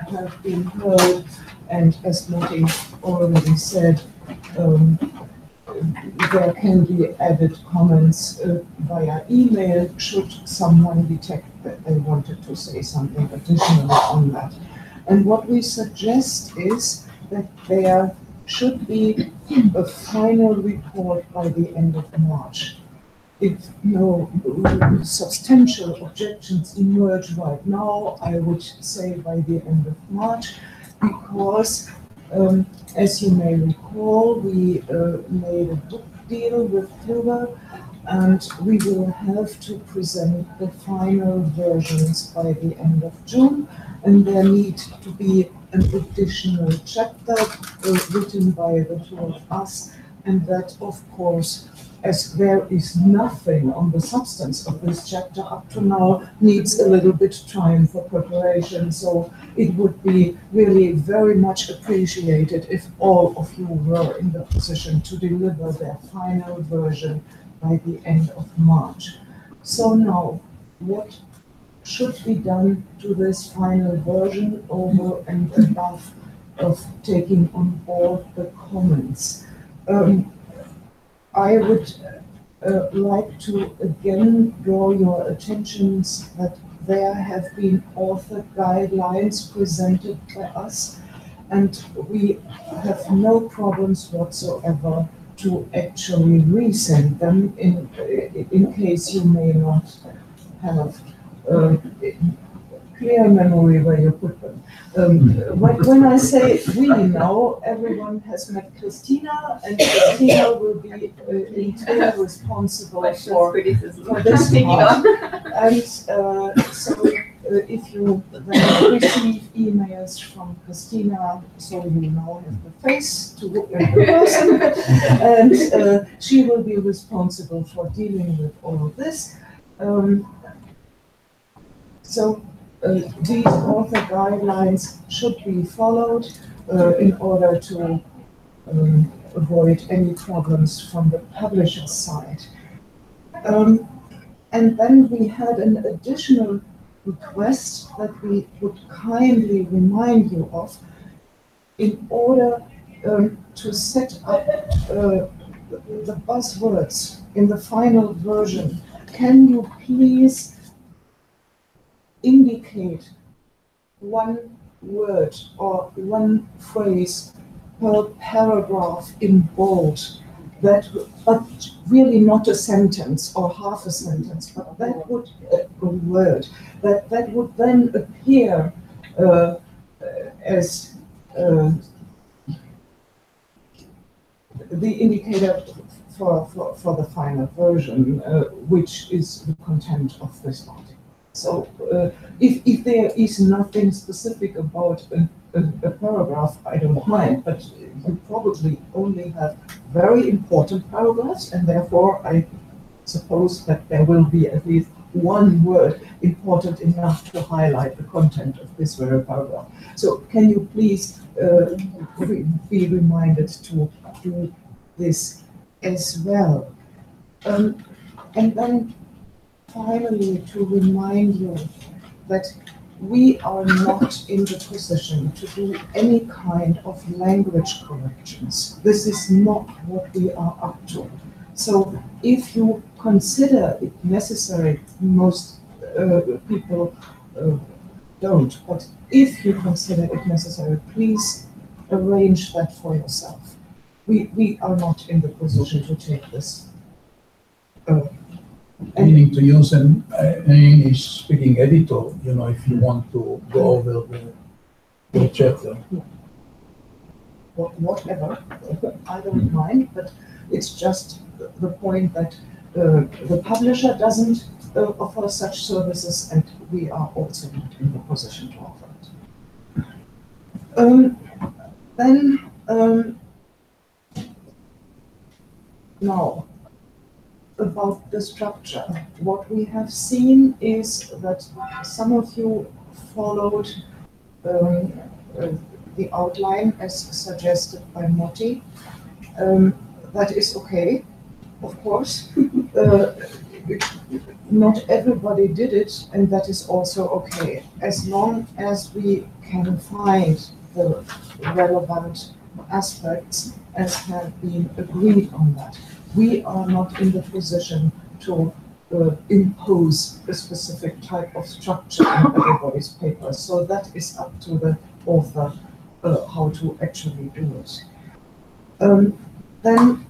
have been heard, and as Marty already said, there can be added comments via email should someone detect that they wanted to say something additional on that. And what we suggest is that there should be a final report by the end of March. If no substantial objections emerge right now, I would say by the end of March, because as you may recall, we made a book deal with Hilbert, and we will have to present the final versions by the end of June, and there needs to be an additional chapter written by the two of us, and that, of course, as there is nothing on the substance of this chapter up to now, needs a little bit time for preparation. So it would be really very much appreciated if all of you were in the position to deliver their final version by the end of March. So now, what should be done to this final version over and above of taking on board the comments? I would like to again draw your attentions that there have been author guidelines presented by us, and we have no problems whatsoever to actually resend them in case you may not have clear memory where you put them. When I say we now, everyone has met Christina, and Christina will be entirely responsible for this part. And so if you then receive emails from Christina, so you now have the face to look at the person, and she will be responsible for dealing with all of this. These author guidelines should be followed in order to avoid any problems from the publisher's side. And then we had an additional request that we would kindly remind you of in order to set up the buzzwords in the final version. Can you please indicate one word or one phrase per paragraph in bold, that, but really not a sentence or half a sentence, but that would a word that would then appear as the indicator for the final version, which is the content of this article. So if there is nothing specific about a paragraph, I don't mind, but you probably only have very important paragraphs, and therefore I suppose that there will be at least one word important enough to highlight the content of this very paragraph. So can you please be reminded to do this as well. And then finally, to remind you that we are not in the position to do any kind of language corrections. This is not what we are up to. So if you consider it necessary, most people don't, but if you consider it necessary, please arrange that for yourself. We are not in the position to take this. Meaning to use an English speaking editor, you know, if you want to go over the chapter. Whatever, I don't mind, but it's just the point that the publisher doesn't offer such services, and we are also not in the position to offer it. Now, about the structure. What we have seen is that some of you followed the outline as suggested by Motti. That is okay, of course. not everybody did it, and that is also okay, as long as we can find the relevant aspects as have been agreed on that. We are not in the position to impose a specific type of structure in everybody's paper, so that is up to the author how to actually do it. Then,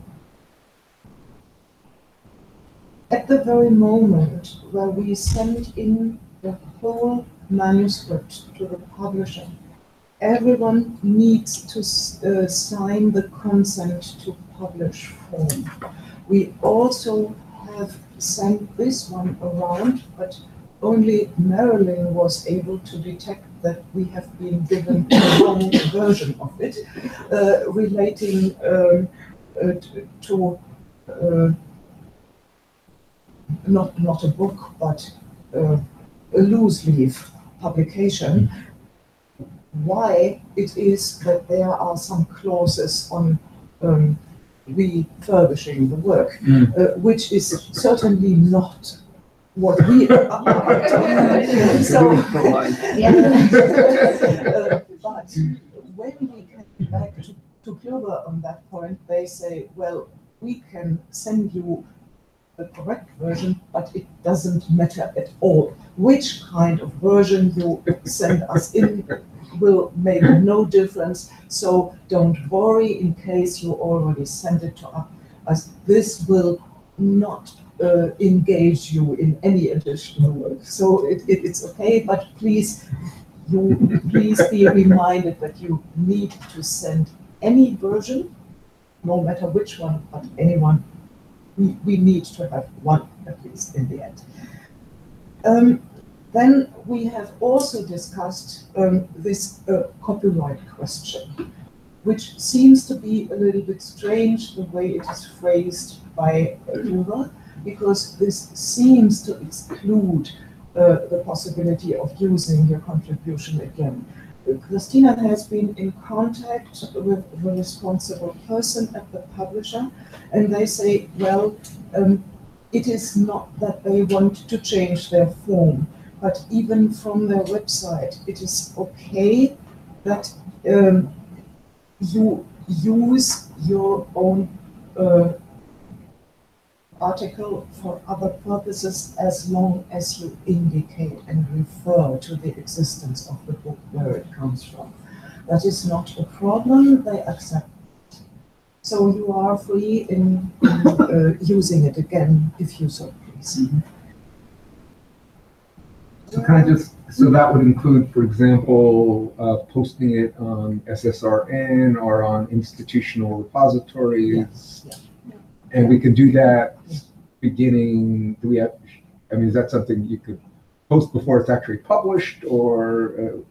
at the very moment where we send in the whole manuscript to the publisher, everyone needs to sign the consent to publish form. We also have sent this one around, but only Marilyn was able to detect that we have been given the wrong version of it, relating to not a book, but a loose leaf publication. Why it is that there are some clauses on refurbishing the work, which is certainly not what we are. But when we came back to Clover on that point, they say, well, we can send you the correct version, but it doesn't matter at all. Which kind of version you send us in will make no difference, so don't worry in case you already sent it to us. This will not engage you in any additional work. So it's okay, but please be reminded that you need to send any version, no matter which one, but anyone. We need to have one at least in the end. Then we have also discussed this copyright question, which seems to be a little bit strange the way it is phrased by Clover, because this seems to exclude the possibility of using your contribution again. Christina has been in contact with the responsible person at the publisher, and they say, well, it is not that they want to change their form, but even from their website, it is okay that you use your own article for other purposes as long as you indicate and refer to the existence of the book where it comes from. That is not a problem, they accept it. So you are free in using it again if you so please. Mm-hmm. So kind of just, so that would include, for example, posting it on SSRN or on institutional repositories. Yeah. And we could do that beginning, do we have, I mean, is that something you could post before it's actually published, or?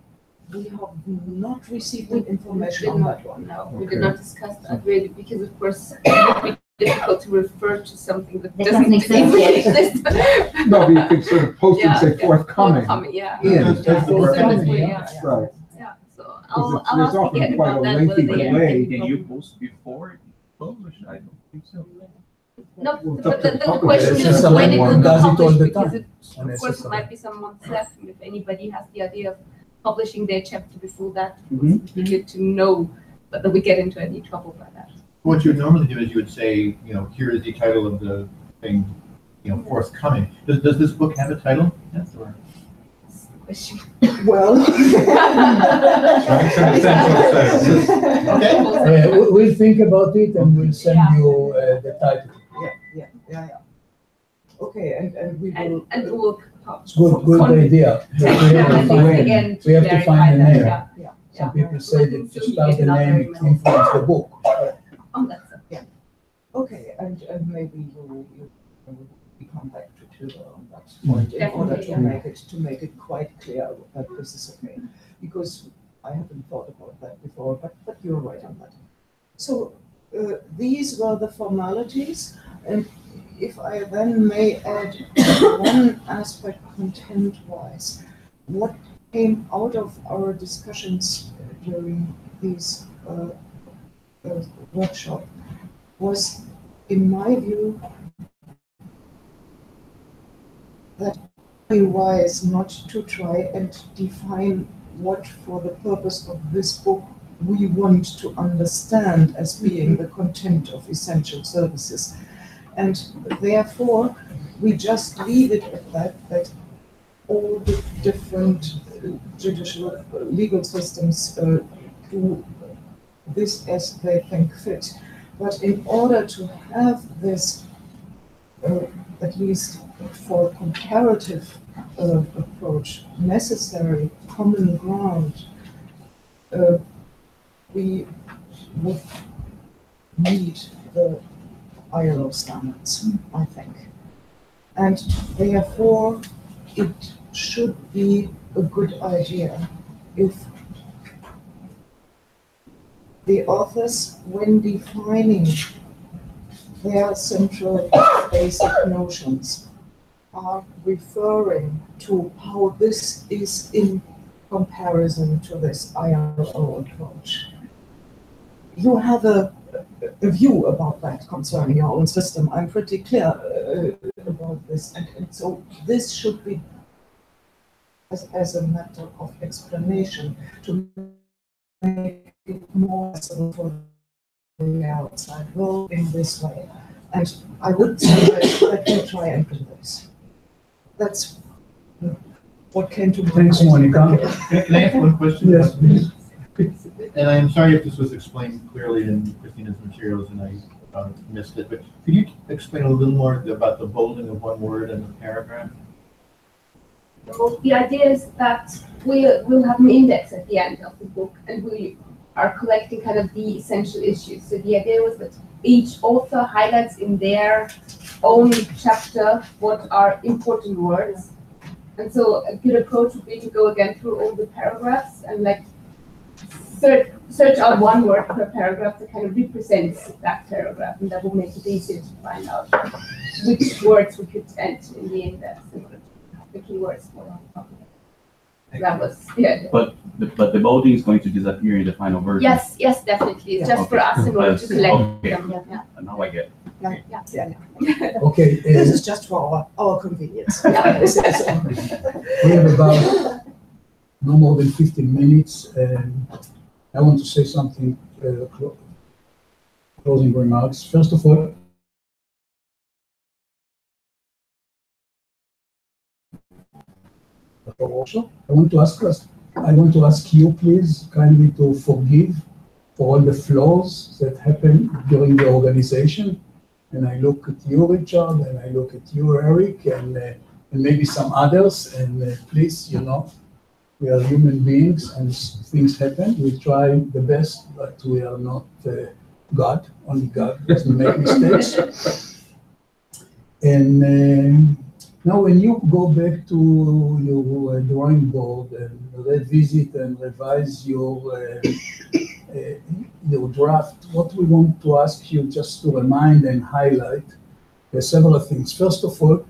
We have not received information on that one. No, Okay. we did not discuss that really, because of course it would be difficult to refer to something that doesn't exist. No, but you could sort of post and say forthcoming. Forthcoming, yeah. Yeah. Yeah. Right. Yeah, so Because I'll there's ask often again quite about a that. lengthy whether they- delay. Can you post before it published? I don't think so. No, Well, but the public- question It's is just when it someone will be does it all published, the because time. it, of course, it might be some months left, and if anybody has the idea of publishing their chapter before that, it would be good to know whether we get into any trouble by that. What you would normally do is you would say, here is the title of the thing, forthcoming. Does this book have a title? Yes, or? That's the question. Well. Okay. We'll think about it and we'll send you the title. Yeah. Okay, and we will. And we'll. It's good idea. We have to find- Again, we have to find a name. Yeah. Some people say that to spell the name it influences the book. Oh, that's it. Okay, and maybe you come back to Tudor on that point in order Definitely, to make it quite clear that this is okay, because I haven't thought about that before, but you're right on that. So these were the formalities, and if I then may add one aspect content-wise, what came out of our discussions during these workshop was, in my view, that be wise not to try and define what, for the purpose of this book, we want to understand as being the content of essential services. And therefore, we just leave it at that all the different judicial legal systems do this as they think fit. But in order to have this, at least for comparative approach, necessary common ground, we would need the ILO standards, I think. And therefore, it should be a good idea if the authors, when defining their central basic notions, are referring to how this is in comparison to this ILO approach. You have a view about that concerning your own system. I'm pretty clear about this. And so this should be as a matter of explanation to make it more possible for the outside world in this way. And I would say that we try and do this. That's what came to mind. Thanks, Monica. Can I ask one question? Yes, please. And I'm sorry if this was explained clearly in Christina's materials and I missed it, but could you explain a little more about the bolding of one word in the paragraph? So the idea is that we'll have an index at the end of the book, and we are collecting kind of the essential issues. So the idea was that each author highlights in their own chapter what are important words. And so a good approach would be to go again through all the paragraphs and like search out one word per paragraph that kind of represents that paragraph, and that will make it easier to find out which words we could enter in the index and the keywords for it. That was the idea. But the bolding is going to disappear in the final version. Yes, definitely. It's just for us in order to collect Okay. them. Yeah. Now I get it. Yeah. Okay, This is just for our convenience. Yeah. we have about no more than 15 minutes, and I want to say something, closing remarks. First of all, I want to ask you, please, kindly to forgive for all the flaws that happened during the organization. And I look at you, Richard, and I look at you, Eric, and maybe some others. And please, we are human beings and things happen. We try the best, but we are not God. Only God doesn't make mistakes. And now when you go back to your drawing board and revisit and revise your draft, what we want to ask you, just to remind and highlight, several things. First of all,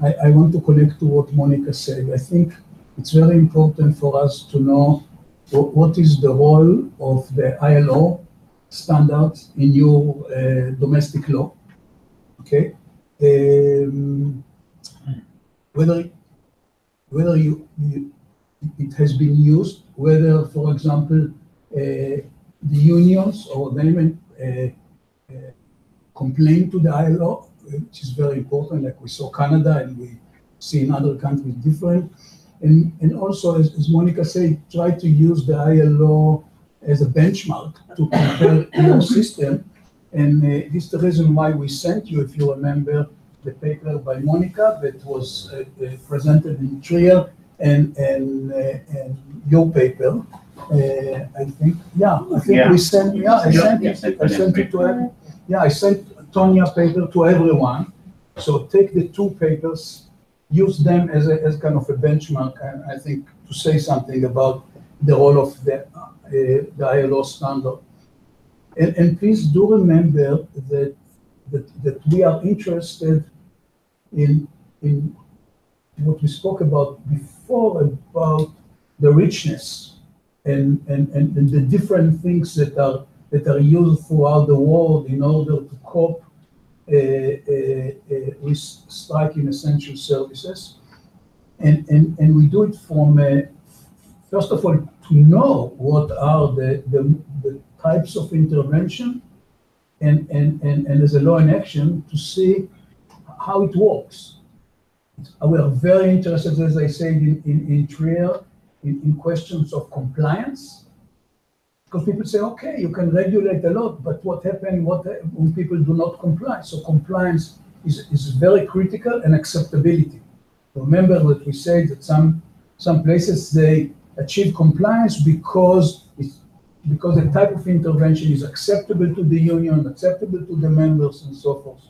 I want to connect to what Monica said. I think it's very important for us to know what is the role of the ILO standards in your domestic law, okay? Whether it has been used, whether, for example, the unions or them complain to the ILO, which is very important, like we saw Canada and we see in other countries different. And also, as Monica said, try to use the ILO as a benchmark to compare your system. And this is the reason why we sent you, if you remember, the paper by Monica that was presented in Trier and your paper. I think we sent. I sent it to her. Yeah, I sent Tonia's paper to everyone. So take the two papers, use them as kind of a benchmark, and I think to say something about the role of the ILO standard. And please do remember that we are interested in what we spoke about before, about the richness and the different things that are used throughout the world in order to cope with striking essential services. And we do it from, first of all, to know what are the types of intervention and as a law in action to see how it works. We are very interested, as I said, in Trier, in questions of compliance. Because people say, okay, you can regulate a lot, but what happens when people do not comply? So compliance is very critical, and acceptability. Remember that we say that some places they achieve compliance because the type of intervention is acceptable to the union, acceptable to the members, and so forth.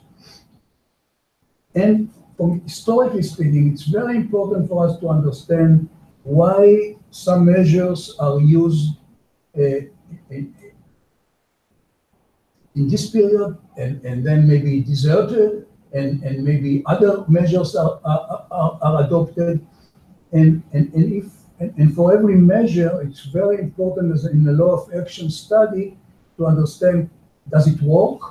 And from historically speaking, it's very important for us to understand why some measures are used in this period, and then maybe deserted, and maybe other measures are adopted, and for every measure, it's very important, as in the law of action study, to understand: does it work?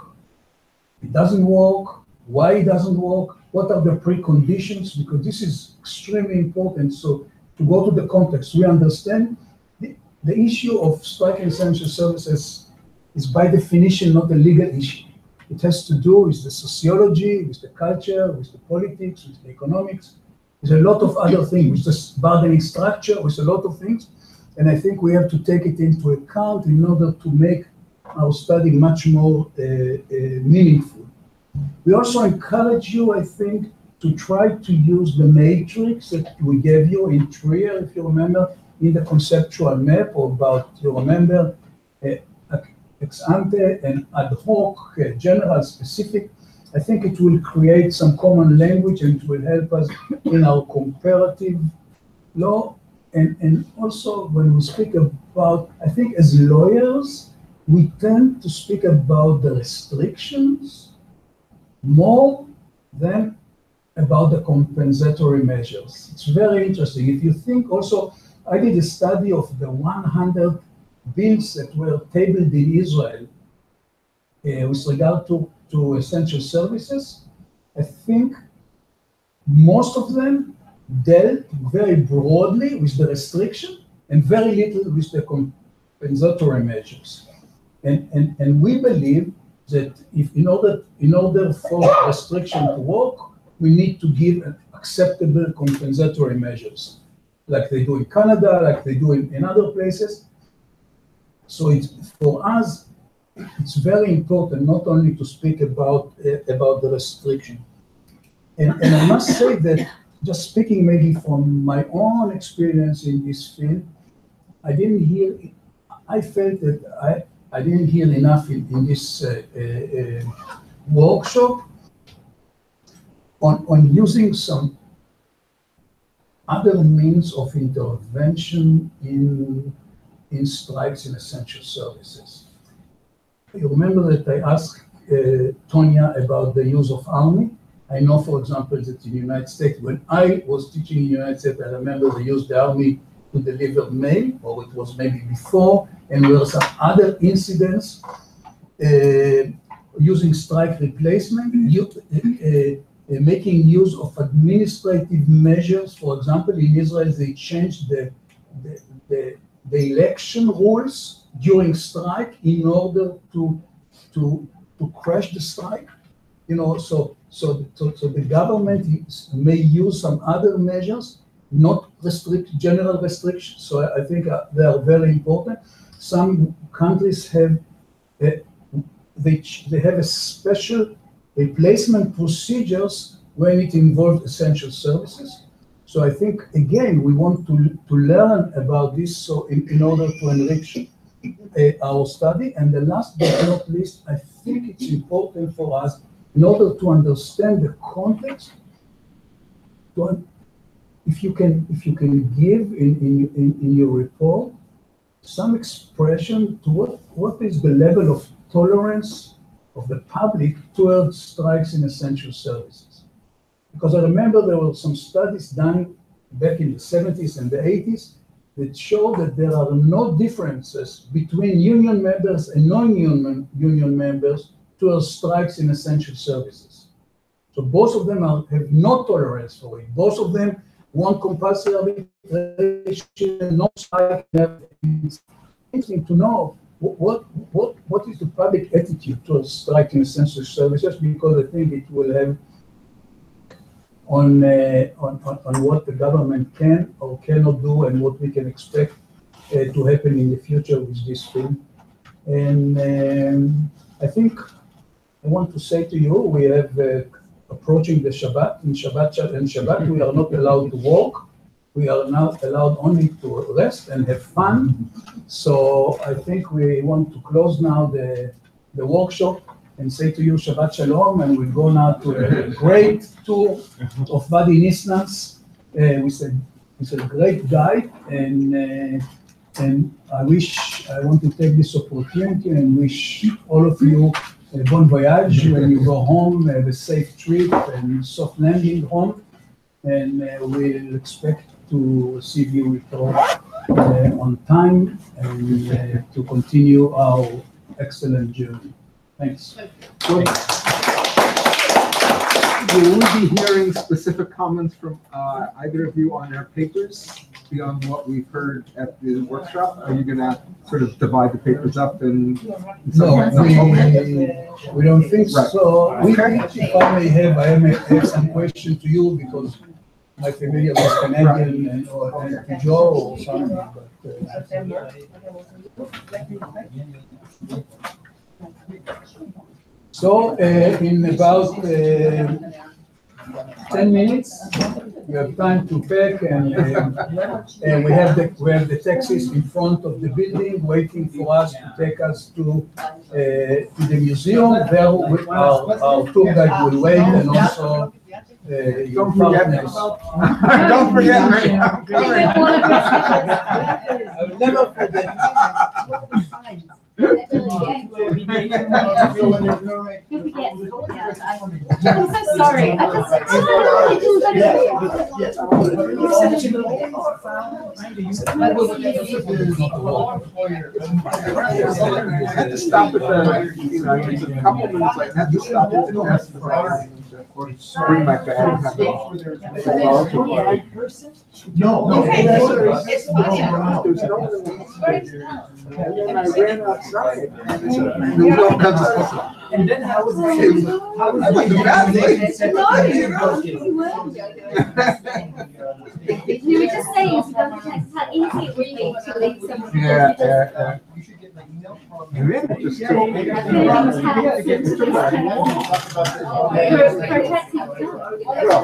It doesn't work. Why it doesn't work? What are the preconditions? Because this is extremely important. So to go to the context, we understand the issue of striking essential services is by definition not a legal issue. It has to do with the sociology, with the culture, with the politics, with the economics, with a lot of other things, with the bargaining structure, with a lot of things. And I think we have to take it into account in order to make our study much more meaningful. We also encourage you, I think, to try to use the matrix that we gave you in Trier, if you remember, in the conceptual map, or about, you remember, ex ante and ad hoc, general, specific. I think it will create some common language, and it will help us in our comparative law. And also when we speak about, I think as lawyers, we tend to speak about the restrictions more than about the compensatory measures. It's very interesting. If you think also, I did a study of the 100 bills that were tabled in Israel with regard to essential services. I think most of them dealt very broadly with the restriction and very little with the compensatory measures. And we believe that if in order for restriction to work, we need to give acceptable compensatory measures, like they do in Canada, like they do in other places. So for us, it's very important not only to speak about the restriction. And I must say that, just speaking maybe from my own experience in this field, I felt that I didn't hear enough in this workshop on using some other means of intervention in strikes in essential services. You remember that I asked Tonya about the use of army. I know, for example, that in the United States, when I was teaching in the United States, I remember they used the army to deliver mail, or it was maybe before, and there were some other incidents using strike replacement, making use of administrative measures. For example, in Israel, they changed the election rules during strike in order to crash the strike. So the government may use some other measures, not general restrictions. So I think they are very important. Some countries have they have a special replacement procedures when it involves essential services. So I think, again, we want to learn about this, so in order to enrich our study. And the last but not least, I think it's important for us, in order to understand the context, if you can give in your report some expression to what is the level of tolerance of the public towards strikes in essential services. Because I remember there were some studies done back in the 70s and the 80s that showed that there are no differences between union members and non-union members towards strikes in essential services. So both of them have no tolerance for it. Both of them want compulsory arbitration, no side. It's interesting to know what is the public attitude towards striking census services, because I think it will have on what the government can or cannot do and what we can expect to happen in the future with this thing. And I think I want to say to you, we have approaching the Shabbat. In Shabbat, we are not allowed to work. We are now allowed only to rest and have fun. So I think we want to close now the workshop and say to you Shabbat Shalom, and we'll go now to a great tour of Wadi Nisnas with a great guide, and I want to take this opportunity and wish all of you a bon voyage when you go home, have a safe trip and soft landing home, and we'll expect to receive you return on time and to continue our excellent journey. Thanks. Well, will we be hearing specific comments from either of you on our papers beyond what we've heard at the workshop? Are you going to sort of divide the papers up and? No, we don't think so. If I may have some question to you, because my familiar with Canadian and Joe or something. So in about 10 minutes, we have time to pack, and we have the taxis in front of the building waiting for us to take us to the museum. There our tour guide will wait, and also your partners. Don't forget. I will never forget. I'm so sorry. I had to stop at the, a couple minutes, I had to stop at the desk for bring my bag. No. There's no and then I ran outside. And then how was You were just saying, how easy it would be to leave someone. Yeah. You should get my email from. And then it just Protecting. Well,